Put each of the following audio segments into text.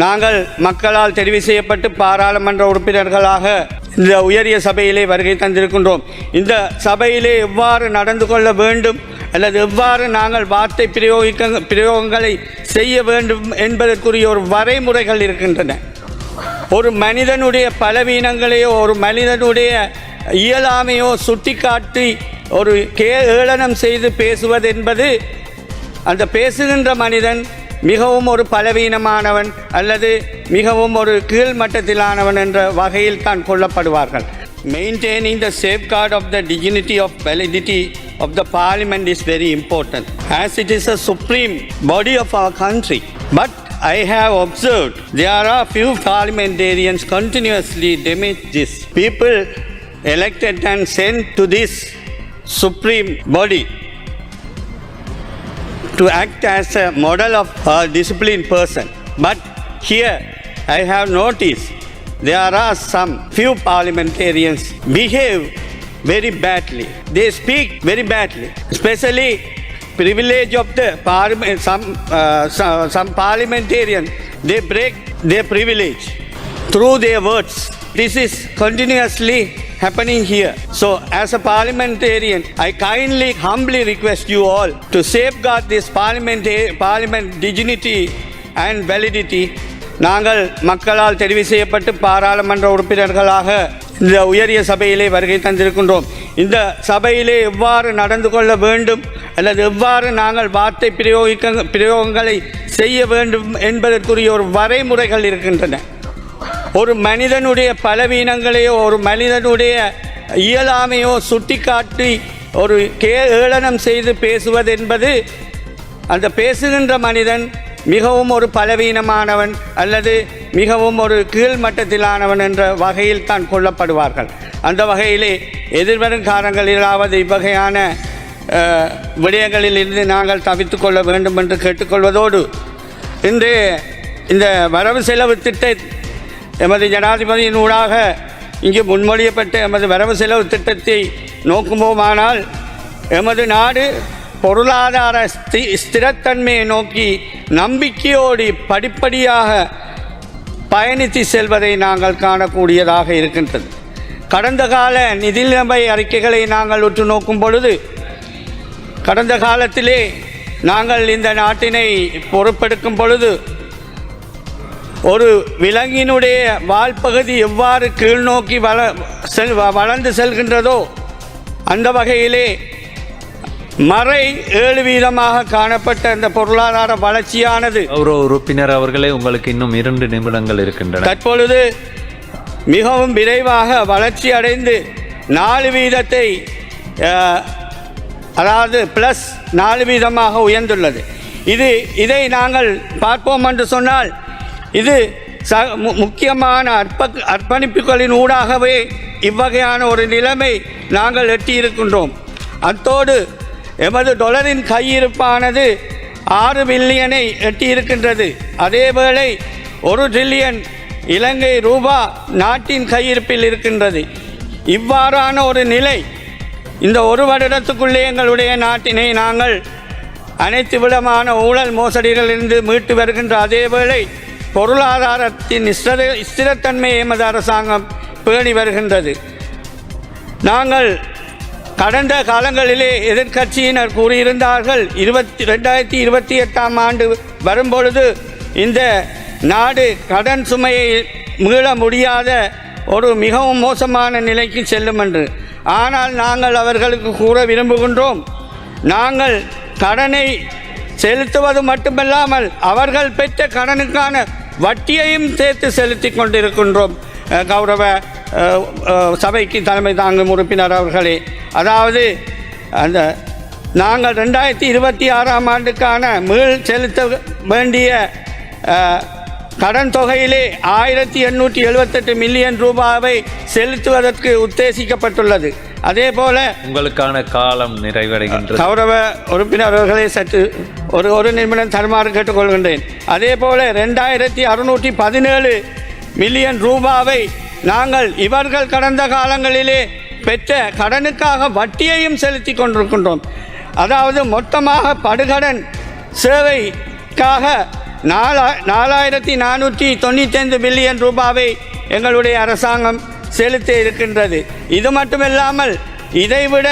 நாங்கள் மக்களால் தெரிவு செய்யப்பட்டு பாராளுமன்ற உறுப்பினர்களாக இந்த உயரிய சபையிலே வருகை தந்திருக்கின்றோம். இந்த சபையிலே எவ்வாறு நடந்து கொள்ள வேண்டும் அல்லது எவ்வாறு நாங்கள் வார்த்தை பிரயோகங்களை செய்ய வேண்டும் என்பதற்குரிய ஒரு வரைமுறைகள் இருக்கின்றன. ஒரு மனிதனுடைய பலவீனங்களையோ ஒரு மனிதனுடைய இயலாமையோ சுட்டிக்காட்டி ஒரு ஏளனம் செய்து பேசுவது என்பது அந்த பேசுகின்ற மனிதன் மிகவும் ஒரு பலவீனமானவன் அல்லது மிகவும் ஒரு கீழ்மட்டத்திலானவன் என்ற வகையில் தான் கொள்ளப்படுவார்கள். Maintaining the safeguard of the dignity of validity of the parliament is very important as it is a supreme body of our country. But I have observed there are few parliamentarians continuously damage this. People elected and sent to this supreme body to act as a model of a disciplined person. But here I have noticed there are some few parliamentarians behave very badly. They speak very badly, especially privilege of the parliament. Some parliamentarians, they break their privilege through their words. This is continuously happening here. So as a parliamentarian, I kindly humbly request you all to safeguard this parliament dignity and validity. நாங்கள் மக்களால் தெரிவு செய்யப்பட்டு பாராளுமன்ற உறுப்பினர்களாக இந்த உயரிய சபையிலே வருகை தந்திருக்கின்றோம். இந்த சபையிலே எவ்வாறு நடந்து கொள்ள வேண்டும் அல்லது எவ்வாறு நாங்கள் வார்த்தை பிரயோகங்களை செய்ய வேண்டும் என்பதற்குரிய ஒரு வரைமுறைகள் இருக்கின்றன. ஒரு மனிதனுடைய பலவீனங்களையோ ஒரு மனிதனுடைய இயலாமையோ சுட்டிக்காட்டி ஒரு ஏளனம் செய்து பேசுவது என்பது அந்த பேசுகின்ற மனிதன் மிகவும் ஒரு பலவீனமானவன் அல்லது மிகவும் ஒரு கீழ்மட்டத்திலானவன் என்ற வகையில் தான் கொள்ளப்படுவார்கள். அந்த வகையிலே எதிர்வரும் காலங்களிலாவது இவ்வகையான விடயங்களில் இருந்து நாங்கள் தவிர்த்து கொள்ள வேண்டும் என்று கேட்டுக்கொள்வதோடு இன்று இந்த வரவு செலவு திட்ட எமது ஜனாதிபதியின் ஊடாக இங்கு முன்மொழியப்பட்ட எமது வரவு செலவு திட்டத்தை நோக்கும்போமானால் எமது நாடு பொருளாதார ஸ்திரத்தன்மையை நோக்கி நம்பிக்கையோடு படிப்படியாக பயணித்து செல்வதை நாங்கள் காணக்கூடியதாக இருக்கின்றது. கடந்த கால நிதிநிலைமை அறிக்கைகளை நாங்கள் உற்று நோக்கும் பொழுது கடந்த காலத்திலே நாங்கள் இந்த நாட்டினை பொறுப்பெடுக்கும் பொழுது ஒரு விலங்கினுடைய வால்பகுதி எவ்வாறு கீழ்நோக்கி வளர்ந்து செல்கின்றதோ அந்த வகையிலே மறை 7% காணப்பட்ட இந்த பொருளாதார வளர்ச்சியானது உறுப்பினர் அவர்களே உங்களுக்கு இன்னும் 2 நிமிடங்கள் இருக்கின்றன. தற்பொழுது மிகவும் விரைவாக வளர்ச்சி அடைந்து 4% அதாவது +4% உயர்ந்துள்ளது. இதை நாங்கள் பார்ப்போம் என்று சொன்னால் இது முக்கியமான அர்ப்பணிப்புகளின் ஊடாகவே இவ்வகையான ஒரு நிலைமை நாங்கள் எட்டியிருக்கின்றோம். அத்தோடு எமது டாலரின் கையிருப்பானது 6 பில்லியனை எட்டியிருக்கின்றது. அதேவேளை 1 ட்ரில்லியன் இலங்கை ரூபா நாட்டின் கையிருப்பில் இருக்கின்றது. இவ்வாறான ஒரு நிலை இந்த ஒரு வருடத்துக்குள்ளே எங்களுடைய நாட்டினை நாங்கள் அனைத்து விதமான ஊழல் மோசடிகளிலிருந்து மீட்டு வருகின்ற அதேவேளை பொருளாதாரத்தின் ஸ்திரத்தன்மையை எமது அரசாங்கம் பேணி வருகின்றது. நாங்கள் கடந்த காலங்களிலே எதிர்க்கட்சியினர் கூறியிருந்தார்கள் 2028ஆம் ஆண்டு வரும்பொழுது இந்த நாடு கடன் சுமையை மீள முடியாத ஒரு மிகவும் மோசமான நிலைக்கு செல்லும் என்று. ஆனால் நாங்கள் அவர்களுக்கு கூற விரும்புகின்றோம், நாங்கள் கடனை செலுத்துவது மட்டுமல்லாமல் அவர்கள் பெற்ற கடனுக்கான வட்டியையும் சேர்த்து செலுத்தி கொண்டிருக்கின்றோம். கௌரவ சபைக்கு தலைமை தாங்கும் உறுப்பினர் அவர்களே, அதாவது அந்த நாங்கள் 2026ஆம் ஆண்டுக்கான மீள் செலுத்த வேண்டிய கடன் தொகையிலே 1878 மில்லியன் ரூபாவை செலுத்துவதற்கு உத்தேசிக்கப்பட்டுள்ளது. அதே போல உங்களுக்கான காலம் நிறைவடைகின்றது. கௌரவ உறுப்பினர் அவர்களை சற்று ஒரு நிமிடம் தருமாறு கேட்டுக்கொள்கின்றேன். அதே போல 2617 மில்லியன் ரூபாவை நாங்கள் இவர்கள் கடந்த காலங்களிலே பெற்ற கடனுக்காக வட்டியையும் செலுத்தி கொண்டிருக்கின்றோம். அதாவது மொத்தமாக படுகடன் சேவைக்காக $4,495 பில்லியன் ரூபாவை எங்களுடைய அரசாங்கம் செலுத்த இருக்கின்றது. இது மட்டுமில்லாமல் இதைவிட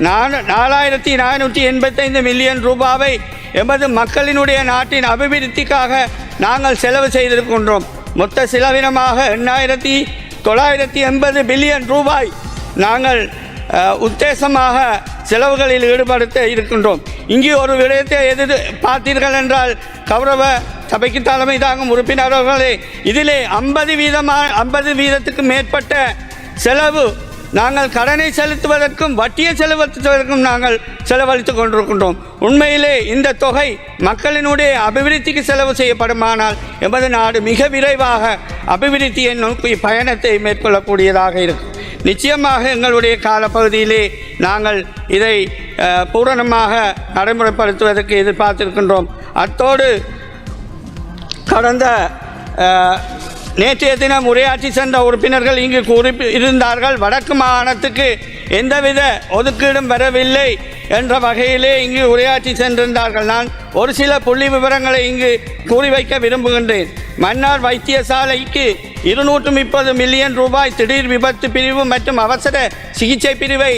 4,485 மில்லியன் ரூபாவை எமது மக்களினுடைய நாட்டின் அபிவிருத்திக்காக நாங்கள் செலவு செய்திருக்கின்றோம். மொத்த செலவினமாக 8,980 பில்லியன் ரூபாய் நாங்கள் உத்தேசமாக செலவுகளில் ஈடுபடுத்த இருக்கின்றோம். இங்கே ஒரு விடயத்தை பார்த்தீர்கள் என்றால், கௌரவ சபைக்கு தலைமை தாங்கும் உறுப்பினர்களே, இதிலே 50 வீதத்துக்கு மேற்பட்ட செலவு நாங்கள் கடனை செலுத்துவதற்கும் வட்டியை செலுத்துவதற்கும் நாங்கள் செலவழித்துக் கொண்டிருக்கின்றோம். உண்மையிலே இந்த தொகை மக்களினுடைய அபிவிருத்திக்கு செலவு செய்யப்படுமானால் எமது நாடு மிக விரைவாக அபிவிருத்தியை நோக்கி பயணத்தை மேற்கொள்ளக்கூடியதாக இருக்கும். நிச்சயமாக எங்களுடைய காலப்பகுதியிலே நாங்கள் இதை பூரணமாக நடைமுறைப்படுத்துவதற்கு எதிர்பார்த்திருக்கின்றோம். அத்தோடு கடந்த நேற்றைய தினம் உரையாற்றி சென்ற உறுப்பினர்கள் இங்கு இருந்தார்கள். வடக்கு மாகாணத்துக்கு எந்தவித ஒதுக்கீடும் வரவில்லை என்ற வகையிலே இங்கு உரையாற்றி சென்றிருந்தார்கள். நான் ஒரு சில புள்ளி விவரங்களை இங்கு கூறி வைக்க விரும்புகின்றேன். மன்னார் வைத்தியசாலைக்கு 230 மில்லியன் ரூபாய் திடீர் விபத்து பிரிவு மற்றும் அவசர சிகிச்சை பிரிவை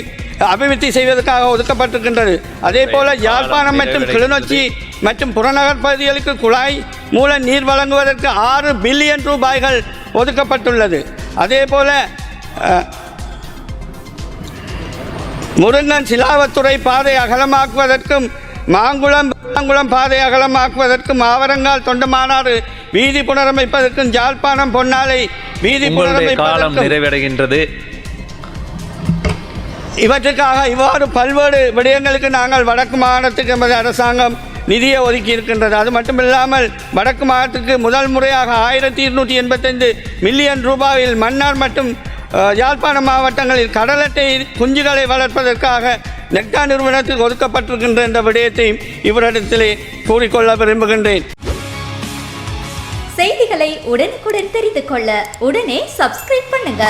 அபிவிருத்தி செய்வதற்காக ஒதுக்கப்பட்டிருக்கின்றது. அதே போல யாழ்ப்பாணம் மற்றும் கிளிநொச்சி மற்றும் புறநகர் பகுதிகளுக்கு குழாய் மூல நீர் வழங்குவதற்கு 6 பில்லியன் ரூபாய்கள் ஒதுக்கப்பட்டுள்ளது. அதே போல முருங்கன் சிலாவத்துறை பாதை அகலமாக்குவதற்கும் மாங்குளம் பாதை அகலமாக்குவதற்கும் ஆவரங்கால் தொண்டமானாறு வீதி புனரமைப்பதற்கும் யாழ்ப்பாணம் பொன்னாலை வீதி புனரமைப்பதற்கும் நிறைவடைகின்றது. இவற்றுக்காக இவ்வாறு பல்வேறு விடயங்களுக்கு நாங்கள் வடக்கு மாகாணத்துக்கு எமது அரசாங்கம் நிதியை ஒதுக்கி இருக்கின்றது. அது மட்டுமில்லாமல் வடக்கு மாகாணத்துக்கு முதல் முறையாக 1,285 மில்லியன் ரூபாயில் மன்னார் மற்றும் யாழ்ப்பாண மாவட்டங்களில் கடல் அட்டை குஞ்சுகளை வளர்ப்பதற்காக நெக்டா நிறுவனத்துக்கு ஒதுக்கப்பட்டிருக்கின்ற என்ற விடயத்தையும் இவரிடத்திலே கூறிக்கொள்ள விரும்புகின்றேன். செய்திகளை உடனுக்குடன் தெரிந்து கொள்ள உடனே சப்ஸ்கிரைப் பண்ணுங்க.